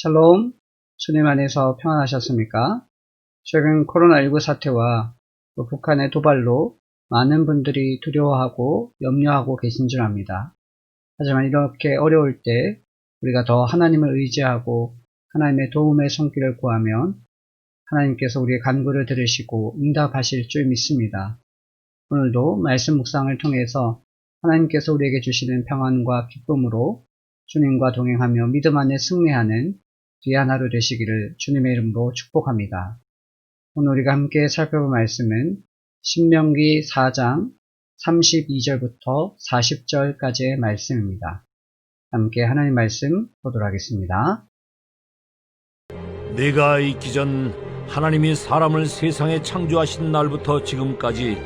샬롬, 주님 안에서 평안하셨습니까? 최근 코로나19 사태와 또 북한의 도발로 많은 분들이 두려워하고 염려하고 계신 줄 압니다. 하지만 이렇게 어려울 때 우리가 더 하나님을 의지하고 하나님의 도움의 손길을 구하면 하나님께서 우리의 간구를 들으시고 응답하실 줄 믿습니다. 오늘도 말씀 묵상을 통해서 하나님께서 우리에게 주시는 평안과 기쁨으로 주님과 동행하며 믿음 안에 승리하는 귀한 하루 되시기를 주님의 이름으로 축복합니다. 오늘 우리가 함께 살펴볼 말씀은 신명기 4장 32절부터 40절까지의 말씀입니다. 함께 하나님 말씀 보도록 하겠습니다. 내가 있기 전 하나님이 사람을 세상에 창조하신 날부터 지금까지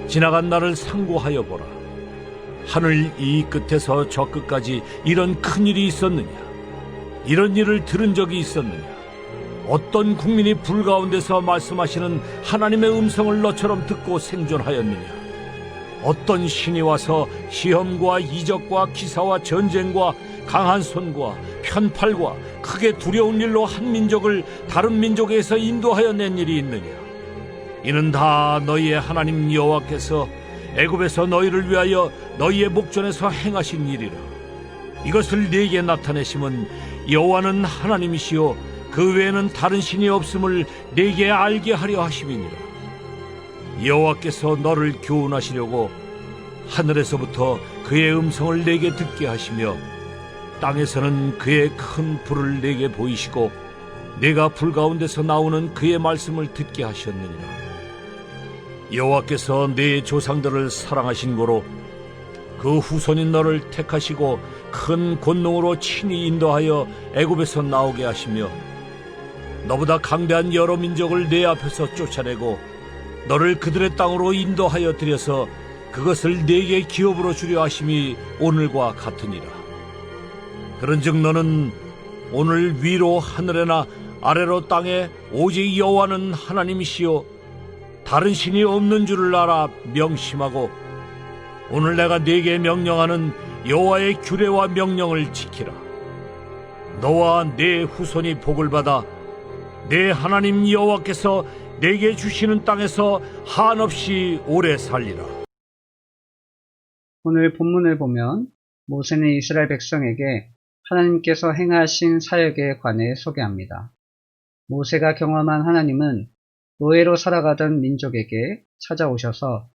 지나간 날을 상고하여 보라. 하늘 이 끝에서 저 끝까지 이런 큰 일이 있었느냐? 이런 일을 들은 적이 있었느냐? 어떤 국민이 불 가운데서 말씀하시는 하나님의 음성을 너처럼 듣고 생존하였느냐? 어떤 신이 와서 시험과 이적과 기사와 전쟁과 강한 손과 편팔과 크게 두려운 일로 한 민족을 다른 민족에서 인도하여 낸 일이 있느냐? 이는 다 너희의 하나님 여호와께서 애굽에서 너희를 위하여 너희의 목전에서 행하신 일이라. 이것을 네게 나타내심은 여호와는 하나님이시요 그 외에는 다른 신이 없음을 네게 알게 하려 하심이니라. 여호와께서 너를 교훈하시려고 하늘에서부터 그의 음성을 네게 듣게 하시며 땅에서는 그의 큰 불을 네게 보이시고 네가 불 가운데서 나오는 그의 말씀을 듣게 하셨느니라. 여호와께서 네 조상들을 사랑하신 고로 그 후손인 너를 택하시고 큰 권능으로 친히 인도하여 애굽에서 나오게 하시며 너보다 강대한 여러 민족을 내 앞에서 쫓아내고 너를 그들의 땅으로 인도하여 들여서 그것을 네게 기업으로 주려 하심이 오늘과 같으니라. 그런즉 너는 오늘 위로 하늘에나 아래로 땅에 오직 여호와는 하나님이시요 다른 신이 없는 줄을 알아 명심하고 오늘 내가 네게 명령하는 여호와의 규례와 명령을 지키라. 너와 네 후손이 복을 받아 내 하나님 여호와께서 네게 주시는 땅에서 한없이 오래 살리라. 오늘 본문을 보면 모세는 이스라엘 백성에게 하나님께서 행하신 사역에 관해 소개합니다. 모세가 경험한 하나님은 노예로 살아가던 민족에게 찾아오셔서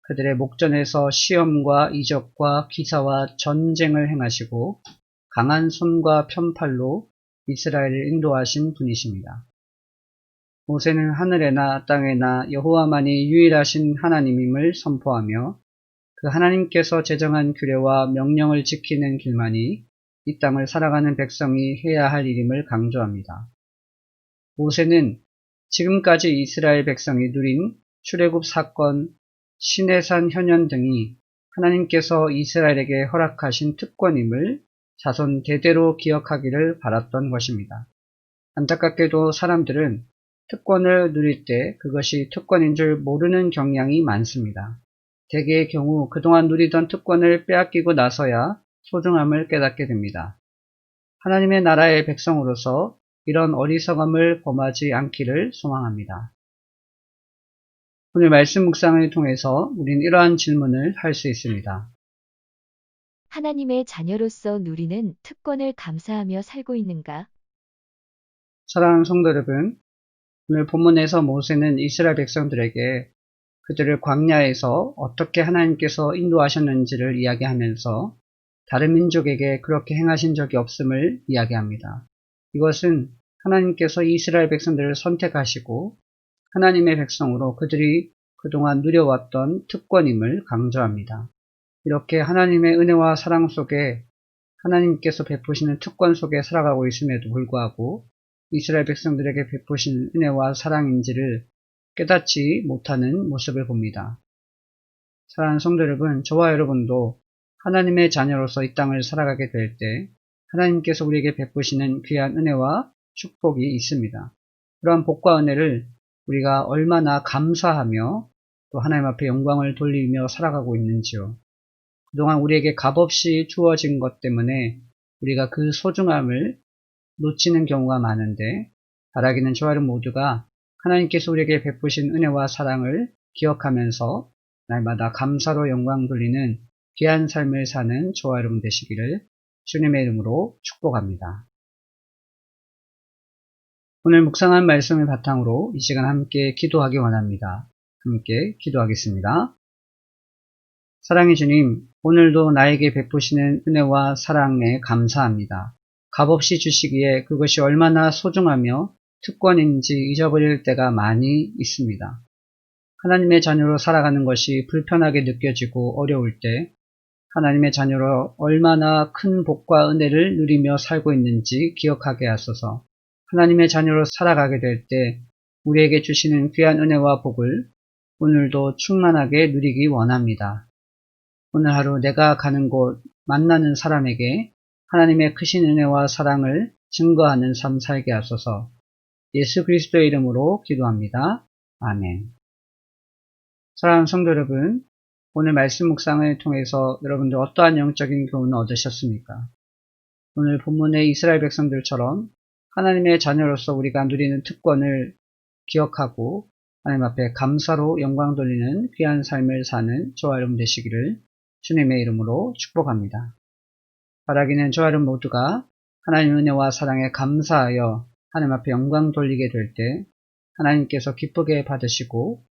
그들의 목전에서 시험과 이적과 기사와 전쟁을 행하시고 강한 손과 편팔로 이스라엘을 인도하신 분이십니다. 모세는 하늘에나 땅에나 여호와만이 유일하신 하나님임을 선포하며 그 하나님께서 제정한 규례와 명령을 지키는 길만이 이 땅을 살아가는 백성이 해야 할 일임을 강조합니다. 모세는 지금까지 이스라엘 백성이 누린 출애굽 사건, 시내산 현현 등이 하나님께서 이스라엘에게 허락하신 특권임을 자손 대대로 기억하기를 바랐던 것입니다. 안타깝게도 사람들은 특권을 누릴 때 그것이 특권인 줄 모르는 경향이 많습니다. 대개의 경우 그동안 누리던 특권을 빼앗기고 나서야 소중함을 깨닫게 됩니다. 하나님의 나라의 백성으로서 이런 어리석음을 범하지 않기를 소망합니다. 오늘 말씀 묵상을 통해서 우린 이러한 질문을 할 수 있습니다. 하나님의 자녀로서 누리는 특권을 감사하며 살고 있는가? 사랑하는 성도 여러분, 오늘 본문에서 모세는 이스라엘 백성들에게 그들을 광야에서 어떻게 하나님께서 인도하셨는지를 이야기하면서 다른 민족에게 그렇게 행하신 적이 없음을 이야기합니다. 이것은 하나님께서 이스라엘 백성들을 선택하시고 하나님의 백성으로 그들이 그동안 누려왔던 특권임을 강조합니다. 이렇게 하나님의 은혜와 사랑 속에 하나님께서 베푸시는 특권 속에 살아가고 있음에도 불구하고 이스라엘 백성들에게 베푸신 은혜와 사랑인지를 깨닫지 못하는 모습을 봅니다. 사랑하는 성도 여러분, 저와 여러분도 하나님의 자녀로서 이 땅을 살아가게 될 때 하나님께서 우리에게 베푸시는 귀한 은혜와 축복이 있습니다. 그러한 복과 은혜를 우리가 얼마나 감사하며 또 하나님 앞에 영광을 돌리며 살아가고 있는지요. 그동안 우리에게 값없이 주어진 것 때문에 우리가 그 소중함을 놓치는 경우가 많은데, 바라기는 저와 여러분 모두가 하나님께서 우리에게 베푸신 은혜와 사랑을 기억하면서 날마다 감사로 영광 돌리는 귀한 삶을 사는 저와 여러분 되시기를 주님의 이름으로 축복합니다. 오늘 묵상한 말씀을 바탕으로 이 시간 함께 기도하기 원합니다. 함께 기도하겠습니다. 사랑의 주님, 오늘도 나에게 베푸시는 은혜와 사랑에 감사합니다. 값없이 주시기에 그것이 얼마나 소중하며 특권인지 잊어버릴 때가 많이 있습니다. 하나님의 자녀로 살아가는 것이 불편하게 느껴지고 어려울 때 하나님의 자녀로 얼마나 큰 복과 은혜를 누리며 살고 있는지 기억하게 하소서. 하나님의 자녀로 살아가게 될 때 우리에게 주시는 귀한 은혜와 복을 오늘도 충만하게 누리기 원합니다. 오늘 하루 내가 가는 곳, 만나는 사람에게 하나님의 크신 은혜와 사랑을 증거하는 삶 살게 하소서. 예수 그리스도의 이름으로 기도합니다. 아멘. 사랑하는 성도 여러분, 오늘 말씀 묵상을 통해서 여러분들 어떠한 영적인 교훈을 얻으셨습니까? 오늘 본문의 이스라엘 백성들처럼 하나님의 자녀로서 우리가 누리는 특권을 기억하고 하나님 앞에 감사로 영광 돌리는 귀한 삶을 사는 저와 여러분 되시기를 주님의 이름으로 축복합니다. 바라기는 저와 여러분 모두가 하나님의 은혜와 사랑에 감사하여 하나님 앞에 영광 돌리게 될 때 하나님께서 기쁘게 받으시고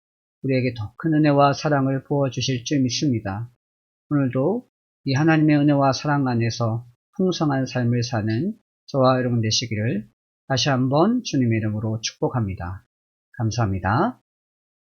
우리에게 더 큰 은혜와 사랑을 부어주실 줄 믿습니다. 오늘도 이 하나님의 은혜와 사랑 안에서 풍성한 삶을 사는 저와 여러분 되시기를 다시 한번 주님의 이름으로 축복합니다. 감사합니다.